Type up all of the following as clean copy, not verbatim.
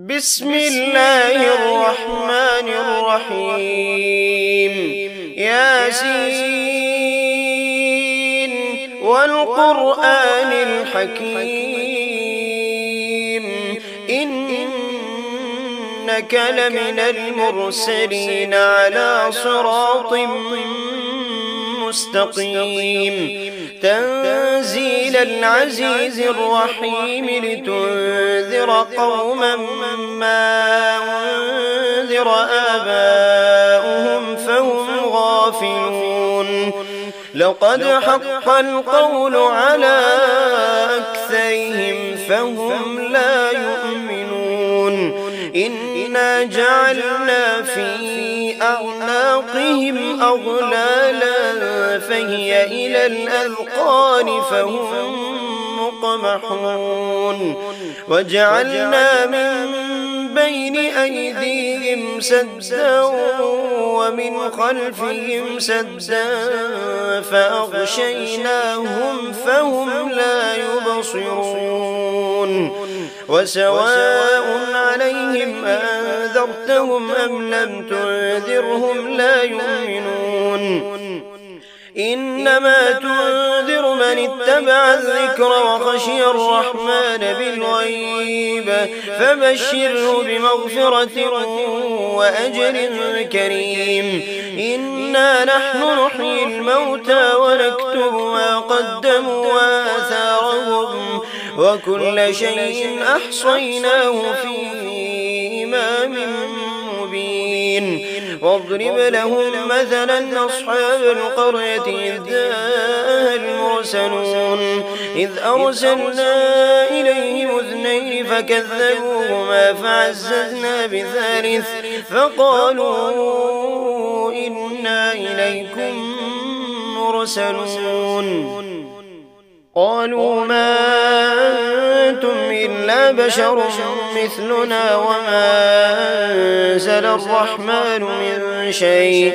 بسم الله الرحمن الرحيم ياسين والقرآن الحكيم إنك لمن المرسلين على صراط مستقيم تنزيل العزيز الرحيم لتنذر قوما ما أنذر آباؤهم فهم غافلون لقد حق القول على أكثرهم فهم لا يؤمنون إنا جعلنا في أعناقهم أغلالا فهي إلى الأذقان فهم مقمحون وجعلنا من بين أيديهم سدا ومن خلفهم سدا فأغشيناهم فهم لا يبصرون وسواء عليهم أنذرتهم أم لم تنذرهم لا يؤمنون إنما تنذر من اتبع الذكر وخشي الرحمن بالغيب فبشره بمغفرة وأجر كريم إنا نحن نحيي الموتى ونكتب ما قدموا وآثارهم وكل شيء أحصيناه في إمام مبين واضرب لهم مثلا أصحاب القرية إذ جاءها المرسلون إذ أرسلنا إليهم اثنين فكذبوهما فعززنا بثالث فقالوا إنا إليكم مرسلون قالوا ما أنتم إلا بشر مثلنا وما أنزل الرحمن من شيء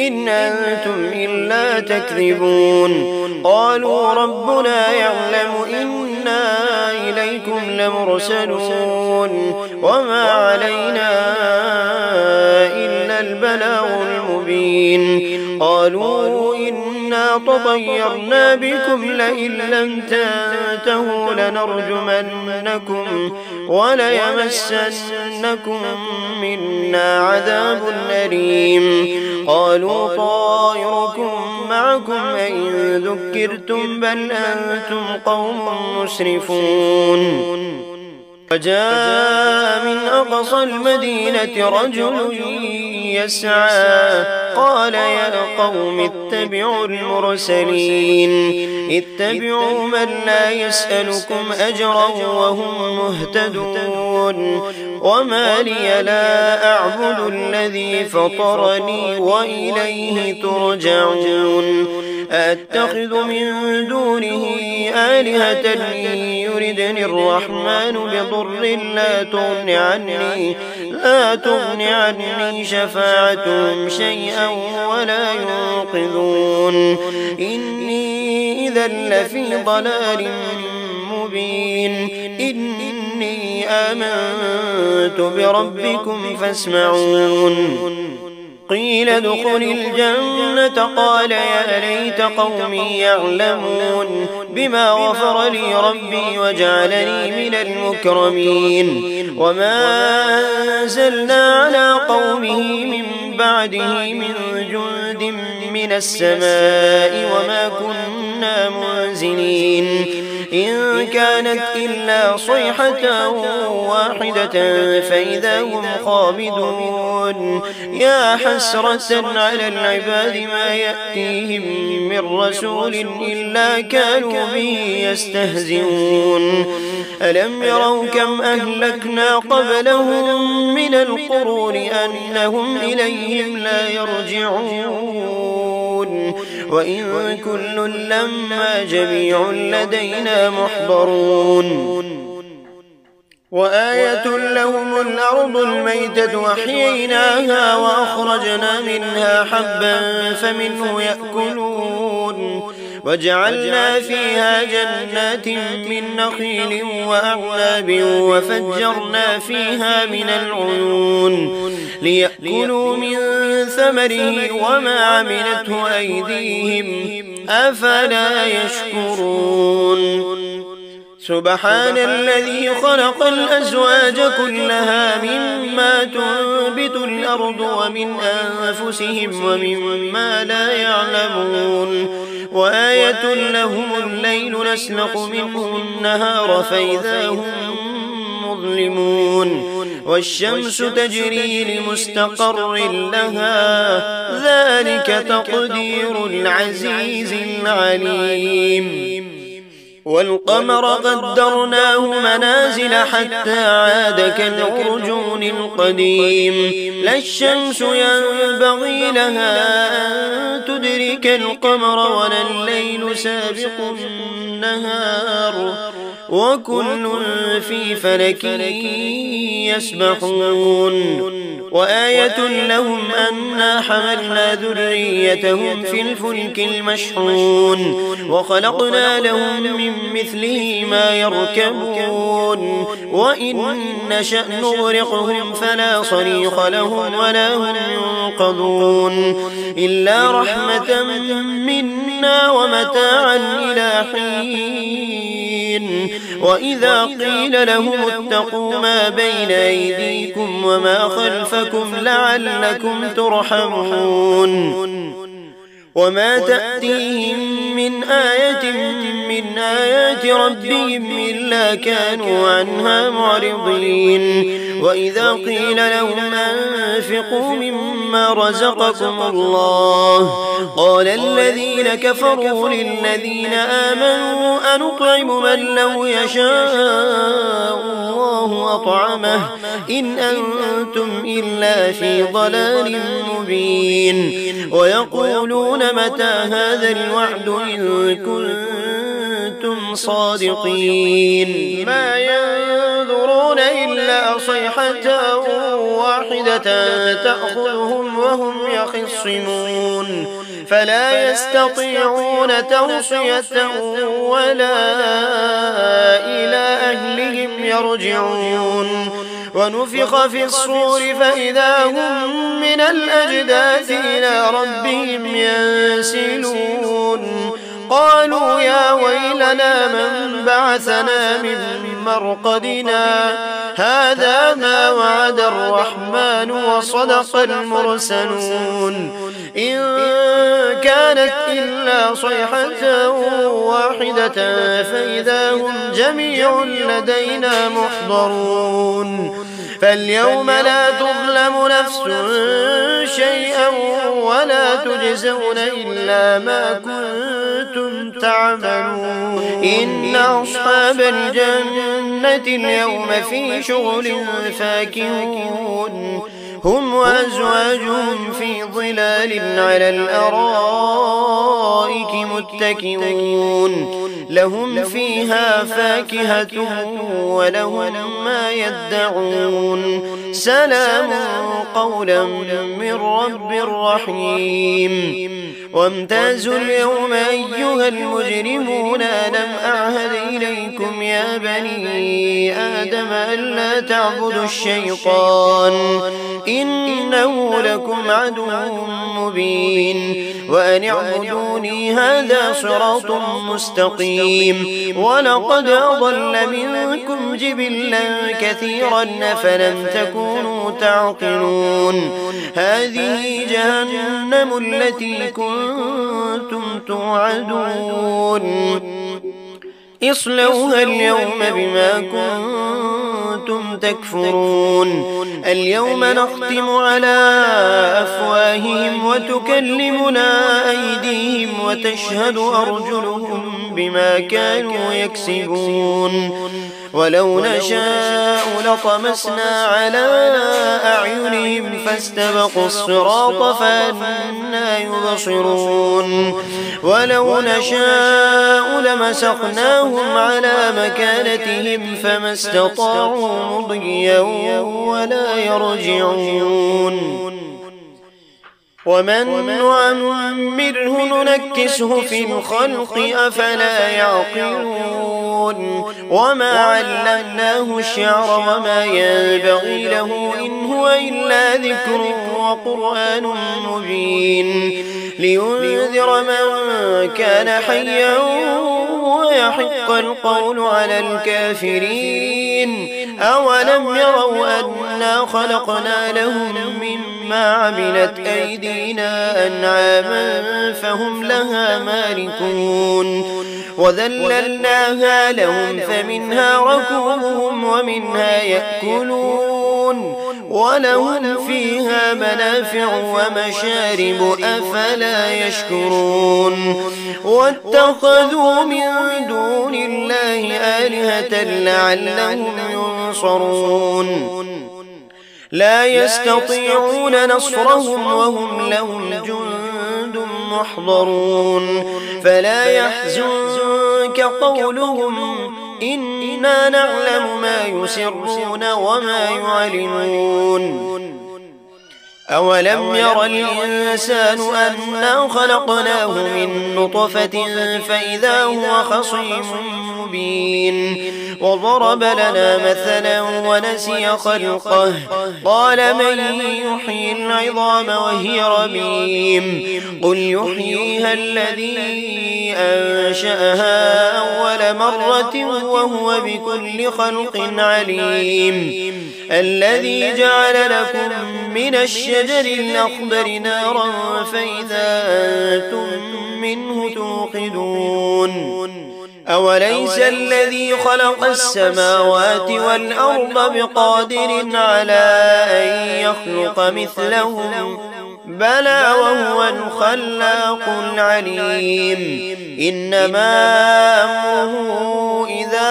إن أنتم إلا تكذبون قالوا ربنا يعلم إنا إليكم لمرسلون وما علينا إلا البلاغ المبين قالوا إنا تطيرنا بكم لئن لم تنتهوا لنرجمنكم وليمسنكم منا عذاب أليم قالوا طائركم معكم إن ذكرتم بل أنتم قوم مسرفون وجاء من أقصى المدينة رجل يسعى قال يا قوم اتبعوا المرسلين اتبعوا من لا يسألكم أجرا وهم مهتدون وما لي لا أعبد الذي فطرني وإليه ترجعون أتخذ من دونه آلهة إن يردني الرحمن بضر لا تغن عني شفاعتهم شيئا ولا ينقذون إني إذا لفي ضلال مبين إني آمنت بربكم فاسمعون قيل ادخل الجنة قال يا ليت قومي يعلمون بما غفر لي ربي وجعلني من المكرمين وما أنزلنا على قومه من بعده من جند من السماء وما كنا منزلين إن كانت إلا صيحة واحدة فإذا هم خامدون يا حسرة على العباد ما يأتيهم من رسول إلا كانوا به يستهزئون ألم يروا كم أهلكنا قبلهم من القرون أنهم إليهم لا يرجعون وإن كل لما جميع لدينا محضرون وآية لهم الأرض الميتة أحييناها وأخرجنا منها حبا فمنه يأكلون وجعلنا فيها جنات من نخيل وأعناب وفجرنا فيها من العيون ليأكلوا من ثمره وما عملته أيديهم أفلا يشكرون سبحان الذي خلق الأزواج كلها مما تنبت الأرض ومن أنفسهم ومما لا يعلمون وآية لهم الليل نسلخ منه النهار فإذا هم مظلمون والشمس تجري لمستقر لها ذلك تقدير العزيز العليم والقمر قدرناه منازل حتى عاد كالعرجون القديم لا الشمس ينبغي لها أن تدرك القمر ولا الليل سابق النهار وكل في فلك يسبحون وآية لهم أنا حملنا ذريتهم في الفلك المشحون وخلقنا لهم من مثله ما يركبون وإن نشأ نغرقهم فلا صريخ لهم ولا هم ينقذون إلا رحمة منا ومتاعا إلى حين وإذا قيل لهم اتقوا ما بين أيديكم وما خلفكم لعلكم ترحمون وما تأتيهم من آية من آيات ربهم إلا كانوا عنها معرضين وإذا قيل لهم أنفقوا مما رزقكم الله قال الذين كفروا للذين آمنوا أنطعم من لو يشاء الله أطعمه إن أنتم إلا في ضلال مبين ويقولون متى هذا الوعد إن كنتم صادقين ما ينظرون إلا صيحة واحدة تأخذهم وهم يخصمون فلا يستطيعون توصية ولا إلى أهلهم يرجعون ونفخ في الصور فإذا هم من الأجداث إلى ربهم ينسلون قالوا يا ويلنا من بعثنا من مرقدنا هذا ما وعد الرحمن وصدق المرسلون إن كانت إلا صيحة واحدة فإذا هم جميع لدينا محضرون فاليوم لا تظلم نفس شيئا ولا تجزون إلا ما كنتم تعملون إن أصحاب الجنة اليوم في شغل فاكهون هم وأزواجهم في ظلال على الأرائك متكئون لهم فيها فاكهة ولهم ما يدعون سلام قولا من رب رحيم وامتازوا اليوم أيها المجرمون ألم أعهد إليكم يا بني آدم ألا تعبدوا الشيطان إنه لكم عدو مبين وأن اعبدوني هذا صراط مستقيم ولقد أضل منكم جبلا كثيرا فلم تكونوا تعقلون هذه جهنم التي كنتم توعدون اصلوها اليوم بما كنتم تكفرون اليوم نختم على أفواههم وتكلمنا أيديهم وتشهد أرجلهم بما كانوا يكسبون ولو نشاء لطمسنا على أعينهم فاستبقوا الصراط فأنا يبصرون ولو نشاء لمسخناهم على مكانتهم فما استطاعوا مضيا ولا يرجعون ومن نعمره ننكسه في الخلق أفلا يعقلون وما علمناه الشعر وما ينبغي له إن هو إلا ذكر وقرآن مبين لينذر من كان حيا ويحق القول على الكافرين أولم يروا أنا خلقنا لهم مما عملت أيدينا أنعاما فهم لها مالكون وذللناها لهم فمنها ركوبهم ومنها يأكلون ولهم فيها منافع ومشارب أفلا يشكرون واتخذوا من دون الله آلهة لعلهم ينصرون لا يستطيعون نصرهم وهم لهم جند محضرون فلا يحزنك قولهم إنا نعلم ما يسرون وما يعلنون أولم ير الإنسان أنا خلقناه من نطفة فإذا هو خصيم مبين وضرب لنا مثلا ونسي خلقه قال من يحيي العظام وهي رميم قل يحييها الذي أنشأها أول مرة وهو بكل خلق عليم الذي جعل لكم من الشجر الأخضر نارا فإذا أنتم منه توقدون أوليس الذي خلق السماوات والأرض بقادر على أن يخلق مثلهم بلى وهو الخلاق العليم إنما أمره إذا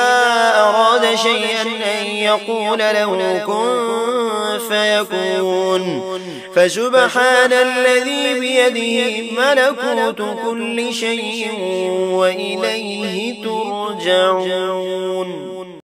أراد شيئا أن يقول له كن فيكون فسبحان الذي بيده ملكوت كل شيء وإليه ترجعون